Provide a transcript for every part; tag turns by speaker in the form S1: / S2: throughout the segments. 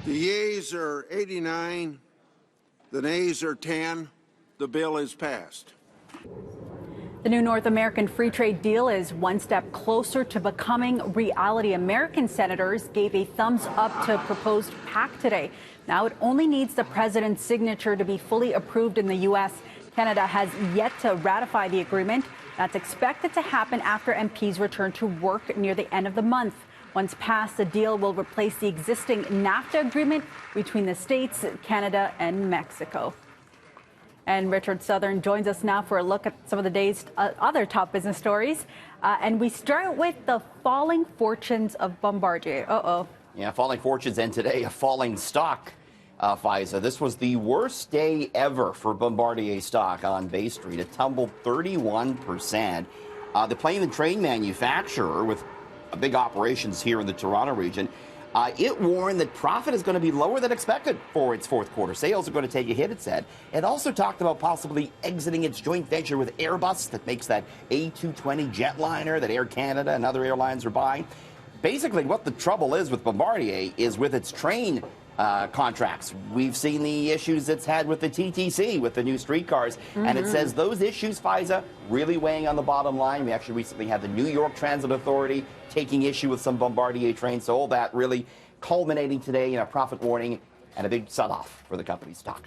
S1: The yeas are 89, the nays are 10. The bill is passed.
S2: The new North American free trade deal is one step closer to becoming reality. American senators gave a thumbs up to proposed pact today. Now it only needs the president's signature to be fully approved in the U.S. Canada has yet to ratify the agreement. That's expected to happen after MPs return to work near the end of the month. Once passed, the deal will replace the existing NAFTA agreement between the States, Canada, and Mexico. And Richard Southern joins us now for a look at some of the day's other top business stories. And we start with the falling fortunes of Bombardier.
S3: Yeah, falling fortunes, and today a falling stock, Faiza. This was the worst day ever for Bombardier stock on Bay Street. It tumbled 31%. The plane and train manufacturer with big operations here in the Toronto region, it warned that profit is going to be lower than expected for its fourth quarter. Sales are going to take a hit, it said. It also talked about possibly exiting its joint venture with Airbus that makes that A220 jetliner that Air Canada and other airlines are buying. Basically, what the trouble is with Bombardier is with its train contracts. We've seen the issues it's had with the TTC, with the new streetcars, and it says those issues, Faiza, really weighing on the bottom line. We actually recently had the New York Transit Authority taking issue with some Bombardier trains, so all that really culminating today in a profit warning and a big sell-off for the company's stock.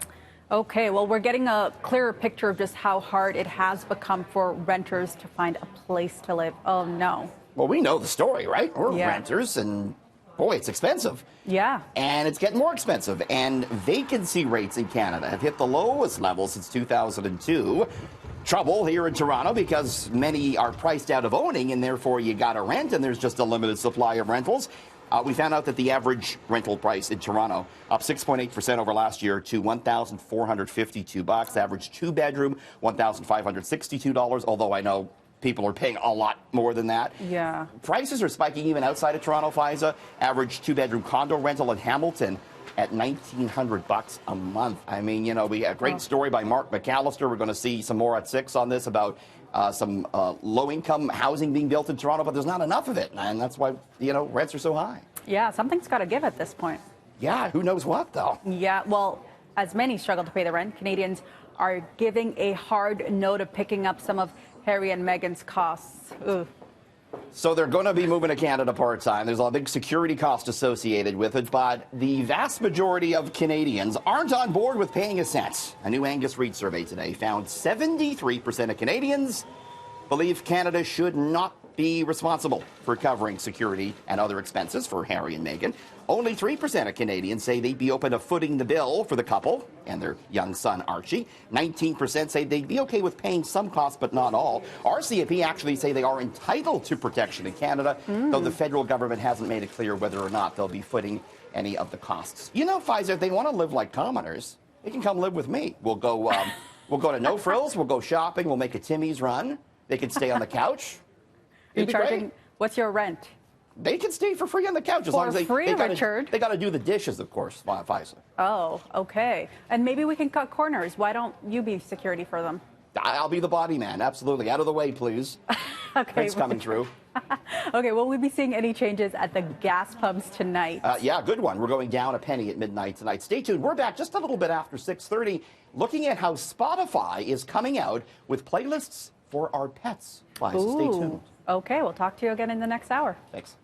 S2: Okay, well, we're getting a clearer picture of just how hard it has become for renters to find a place to live. Oh, no.
S3: Well, we know the story, right? We're renters, and boy, it's expensive.
S2: Yeah.
S3: And it's getting more expensive. And vacancy rates in Canada have hit the lowest level since 2002. Trouble here in Toronto because many are priced out of owning, and therefore you got to rent, and there's just a limited supply of rentals. We found out that the average rental price in Toronto up 6.8% over last year to $1,452. Average two-bedroom, $1,562, although I know people are paying a lot more than that.
S2: Yeah.
S3: Prices are spiking even outside of Toronto, Faiza. Average two-bedroom condo rental in Hamilton at $1,900 a month. I mean, you know, we had a great story by Mark McAllister. We're going to see some more at 6 on this about some low-income housing being built in Toronto, but there's not enough of it, and that's why, you know, rents are so high.
S2: Yeah, something's got to give at this point.
S3: Yeah, who knows what, though?
S2: Yeah, well, as many struggle to pay the rent, Canadians are giving a hard no to picking up some of Harry and Meghan's costs. Ugh.
S3: So they're going to be moving to Canada part-time. There's a big security cost associated with it, but the vast majority of Canadians aren't on board with paying a cent. A new Angus Reid survey today found 73% of Canadians believe Canada should not be responsible for covering security and other expenses for Harry and Meghan. Only 3% of Canadians say they'd be open to footing the bill for the couple and their young son, Archie. 19% say they'd be okay with paying some costs, but not all. RCMP actually say they are entitled to protection in Canada, though the federal government hasn't made it clear whether or not they'll be footing any of the costs. You know, Faiza, if they want to live like commoners, they can come live with me. We'll go to No Frills, we'll go shopping, we'll make a Timmy's run. They can stay on the couch.
S2: Are you charging? What's your rent?
S3: They can stay for free on the couch as long as they
S2: Richard.
S3: They got to do the dishes, of course, Faiza.
S2: Oh, okay. And maybe we can cut corners. Why don't you be security for them?
S3: I'll be the body man, absolutely. Out of the way, please.
S2: Okay.
S3: Thanks coming through.
S2: Okay, will we be seeing any changes at the gas pumps tonight?
S3: Yeah, good one. We're going down a penny at midnight tonight. Stay tuned. We're back just a little bit after 6:30, looking at how Spotify is coming out with playlists for our pets. Stay tuned.
S2: Okay, we'll talk to you again in the next hour.
S3: Thanks.